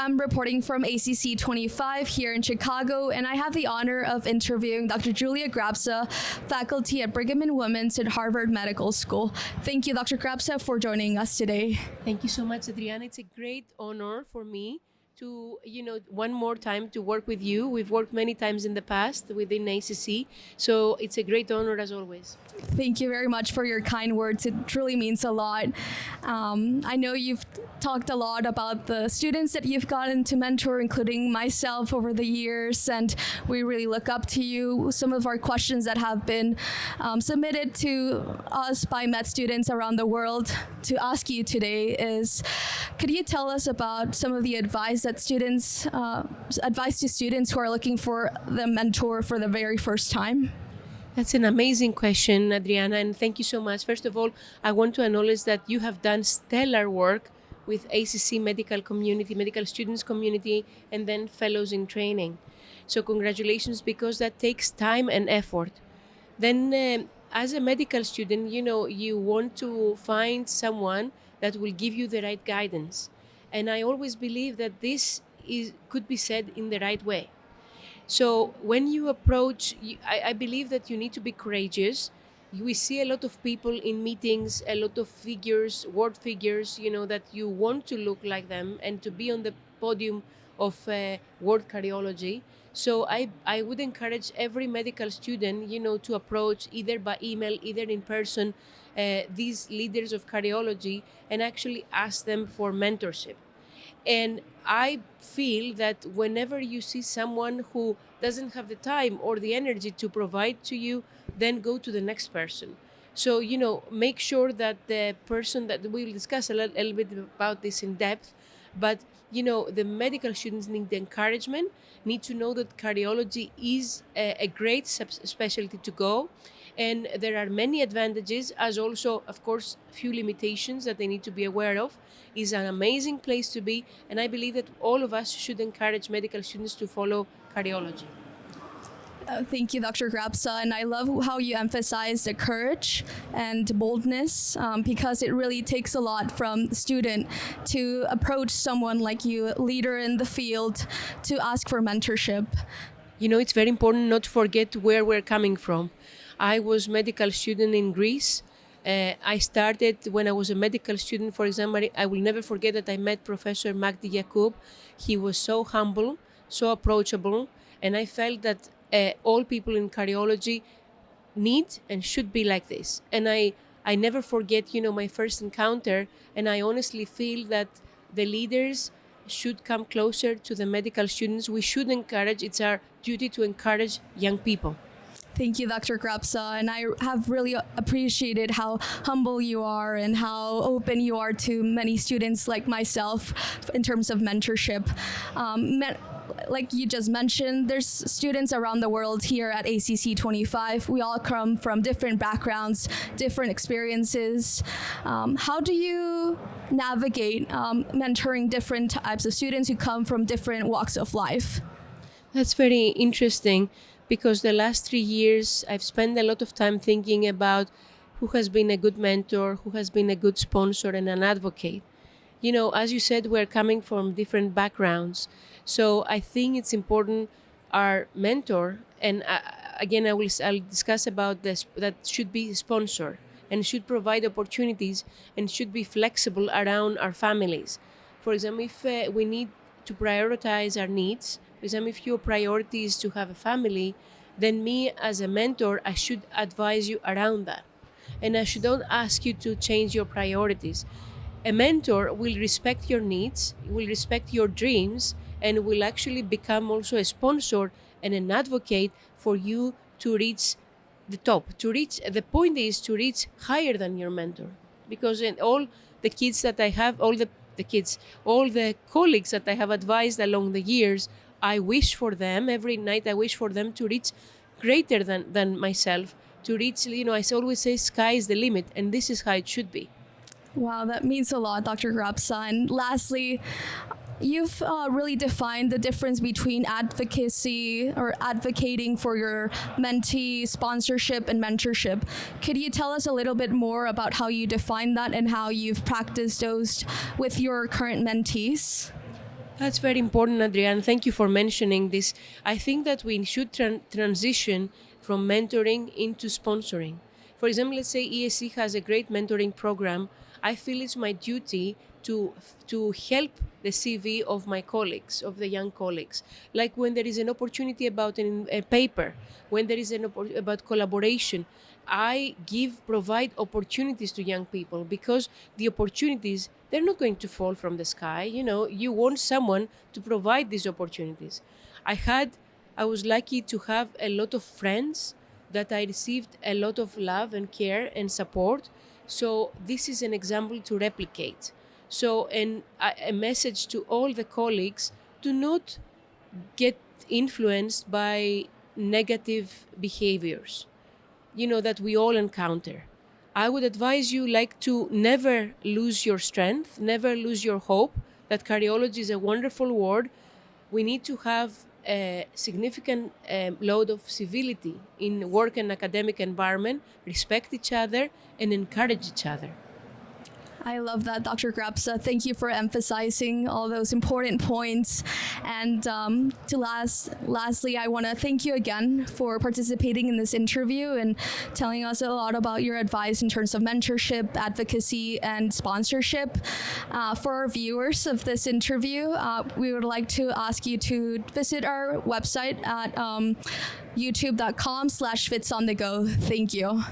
I'm reporting from ACC 25 here in Chicago, and I have the honor of interviewing Dr. Julia Grapsa, faculty at Brigham and Women's at Harvard Medical School. Thank you, Dr. Grapsa, for joining us today. Thank you so much, Adriana. It's a great honor for me to, one more time to work with you. We've worked many times in the past within ACC, so it's a great honor as always. Thank you very much for your kind words. It truly means a lot. I know you've talked a lot about the students that you've gotten to mentor, including myself over the years, and we really look up to you. Some of our questions that have been submitted to us by med students around the world to ask you today is, could you tell us about some of the advice to students who are looking for the mentor for the very first time? That's an amazing question, Adriana, and thank you so much. First of all, I want to acknowledge that you have done stellar work with ACC medical community, medical students community, and then fellows in training. So congratulations, because that takes time and effort. Then as a medical student, you want to find someone that will give you the right guidance. And I always believe that this could be said in the right way. So when you approach, I believe that you need to be courageous. We see a lot of people in meetings, a lot of figures, word figures, that you want to look like them and to be on the podium of world cardiology. So I would encourage every medical student, to approach either by email, either in person, these leaders of cardiology, and actually ask them for mentorship. And I feel that whenever you see someone who doesn't have the time or the energy to provide to you, then go to the next person. So, make sure that the person that we will discuss a little bit about this in depth, but, the medical students need the encouragement, need to know that cardiology is a great specialty to go. And there are many advantages, as also, of course, few limitations that they need to be aware of. It's an amazing place to be, and I believe that all of us should encourage medical students to follow cardiology. Thank you, Dr. Grapsa, and I love how you emphasize the courage and boldness, because it really takes a lot from the student to approach someone like you, leader in the field, to ask for mentorship. It's very important not to forget where we're coming from. I was medical student in Greece. I started when I was a medical student. For example, I will never forget that I met Professor Magdi Yacoub. He was so humble, so approachable, and I felt that all people in cardiology need and should be like this. And I never forget, my first encounter, and I honestly feel that the leaders should come closer to the medical students. We should encourage, it's our duty to encourage young people. Thank you, Dr. Grapsa, and I have really appreciated how humble you are and how open you are to many students like myself in terms of mentorship. Like you just mentioned, there's students around the world here at ACC 25. We all come from different backgrounds, different experiences. How do you navigate mentoring different types of students who come from different walks of life? That's very interesting, because the last 3 years I've spent a lot of time thinking about who has been a good mentor, who has been a good sponsor and an advocate. As you said, we're coming from different backgrounds. So I think it's important our mentor, and again, I'll discuss about this, that should be sponsor and should provide opportunities and should be flexible around our families. For example, if we need to prioritize our needs, for example, if your priority is to have a family, then me as a mentor, I should advise you around that. And I should not ask you to change your priorities. A mentor will respect your needs, will respect your dreams, and will actually become also a sponsor and an advocate for you to reach the top. The point is to reach higher than your mentor. Because in all the kids that I have, all the colleagues that I have advised along the years, I wish for them, every night I wish for them to reach greater than myself, to reach, I always say sky is the limit, and this is how it should be. Wow, that means a lot, Dr. Grapsa. And lastly, you've really defined the difference between advocacy or advocating for your mentee, sponsorship, and mentorship. Could you tell us a little bit more about how you define that and how you've practiced those with your current mentees? That's very important, Adriana. Thank you for mentioning this. I think that we should transition from mentoring into sponsoring. For example, let's say ESC has a great mentoring program. I feel it's my duty to help the CV of my colleagues, of the young colleagues. Like when there is an opportunity about a paper, when there is about collaboration, I provide opportunities to young people, because the opportunities, they're not going to fall from the sky. You want someone to provide these opportunities. I was lucky to have a lot of friends that I received a lot of love and care and support. So this is an example to replicate. So, and a message to all the colleagues: do not get influenced by negative behaviors, that we all encounter. I would advise you, like, to never lose your strength, never lose your hope that cardiology is a wonderful ward. We need to have a significant load of civility in work and academic environment, respect each other, and encourage each other. I love that, Dr. Grapsa. Thank you for emphasizing all those important points. And lastly, I want to thank you again for participating in this interview and telling us a lot about your advice in terms of mentorship, advocacy, and sponsorship. For our viewers of this interview, we would like to ask you to visit our website at youtube.com/FITsOnTheGo. Thank you.